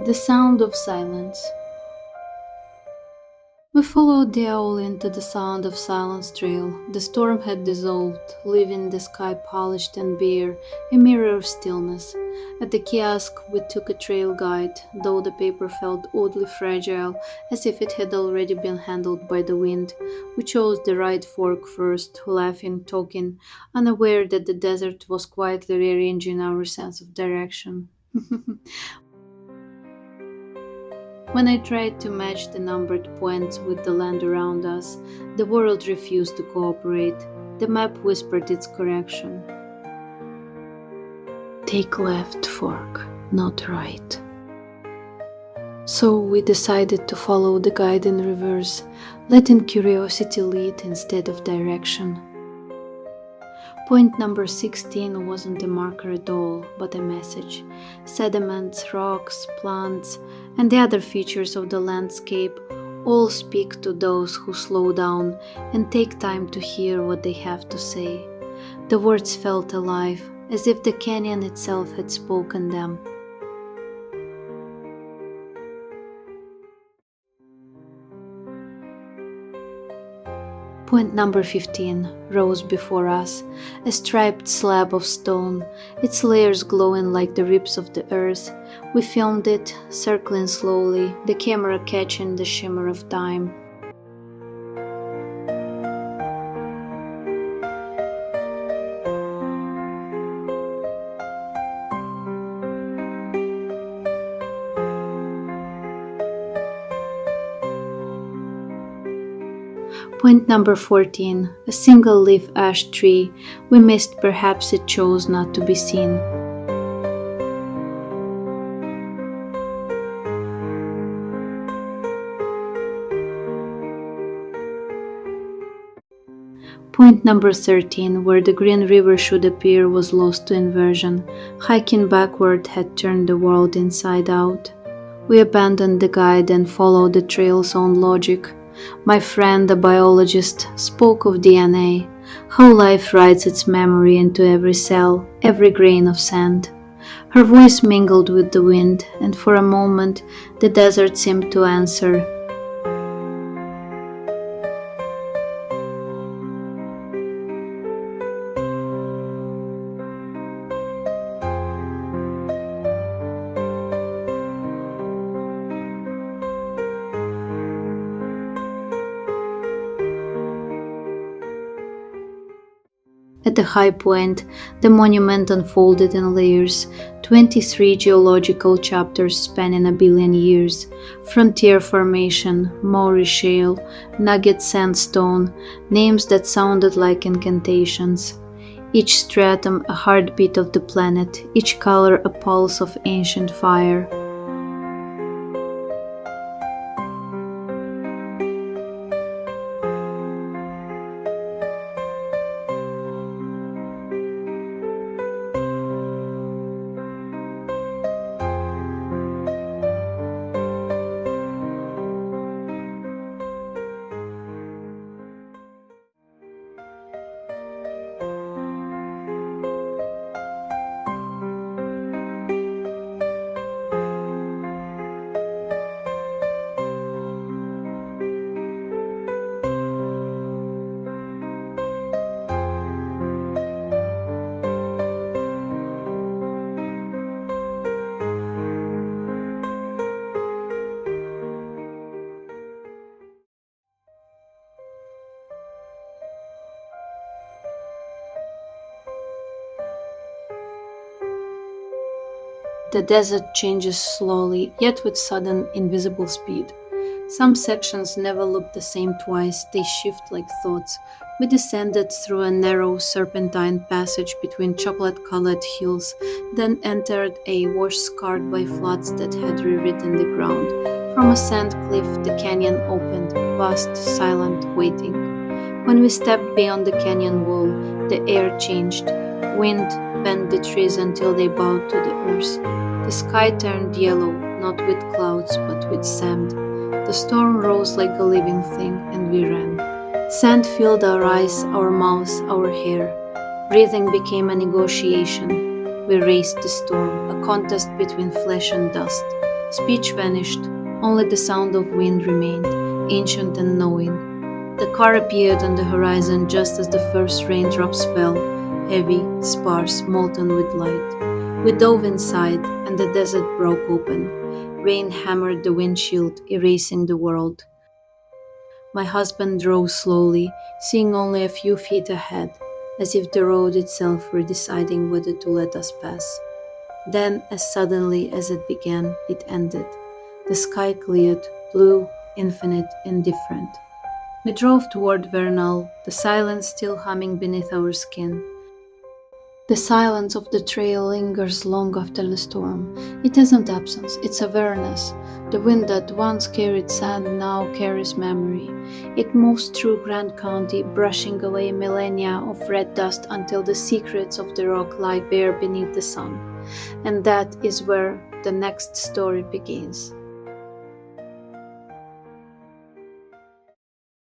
The sound of silence. We followed the owl into the sound of silence trail. The storm had dissolved, leaving the sky polished and bare, a mirror of stillness. At the kiosk, we took a trail guide, though the paper felt oddly fragile, as if it had already been handled by the wind. We chose the right fork first, laughing, talking, unaware that the desert was quietly rearranging our sense of direction. When I tried to match the numbered points with the land around us, the world refused to cooperate. The map whispered its correction. Take left fork, not right. So we decided to follow the guide in reverse, letting curiosity lead instead of direction. Point number 16 wasn't a marker at all, but a message. Sediments, rocks, plants, and the other features of the landscape all speak to those who slow down and take time to hear what they have to say. The words felt alive, as if the canyon itself had spoken them. Point number 15 rose before us, a striped slab of stone, its layers glowing like the ribs of the earth. We filmed it, circling slowly, the camera catching the shimmer of time. Point number 14, a single leaf ash tree. We missed, perhaps it chose not to be seen. Point number 13, where the green river should appear, was lost to inversion. Hiking backward had turned the world inside out. We abandoned the guide and followed the trail's own logic. My friend, the biologist, spoke of DNA, how life writes its memory into every cell, every grain of sand. Her voice mingled with the wind, and for a moment the desert seemed to answer. At the high point, the monument unfolded in layers, 23 geological chapters spanning a billion years. Frontier formation, Maury shale, nugget sandstone, names that sounded like incantations. Each stratum a heartbeat of the planet, each color a pulse of ancient fire. The desert changes slowly, yet with sudden, invisible speed. Some sections never look the same twice, they shift like thoughts. We descended through a narrow, serpentine passage between chocolate-colored hills, then entered a wash scarred by floods that had rewritten the ground. From a sand cliff, the canyon opened, vast, silent, waiting. When we stepped beyond the canyon wall, the air changed. Wind bent the trees until they bowed to the earth. The sky turned yellow, not with clouds, but with sand. The storm rose like a living thing, and we ran. Sand filled our eyes, our mouths, our hair. Breathing became a negotiation. We raced the storm, a contest between flesh and dust. Speech vanished, only the sound of wind remained, ancient and knowing. The car appeared on the horizon just as the first raindrops fell, heavy, sparse, molten with light. We dove inside, and the desert broke open. Rain hammered the windshield, erasing the world. My husband drove slowly, seeing only a few feet ahead, as if the road itself were deciding whether to let us pass. Then, as suddenly as it began, it ended. The sky cleared, blue, infinite, indifferent. We drove toward Vernal, the silence still humming beneath our skin. The silence of the trail lingers long after the storm. It isn't absence, it's awareness. The wind that once carried sand now carries memory. It moves through Grand County, brushing away millennia of red dust until the secrets of the rock lie bare beneath the sun. And that is where the next story begins.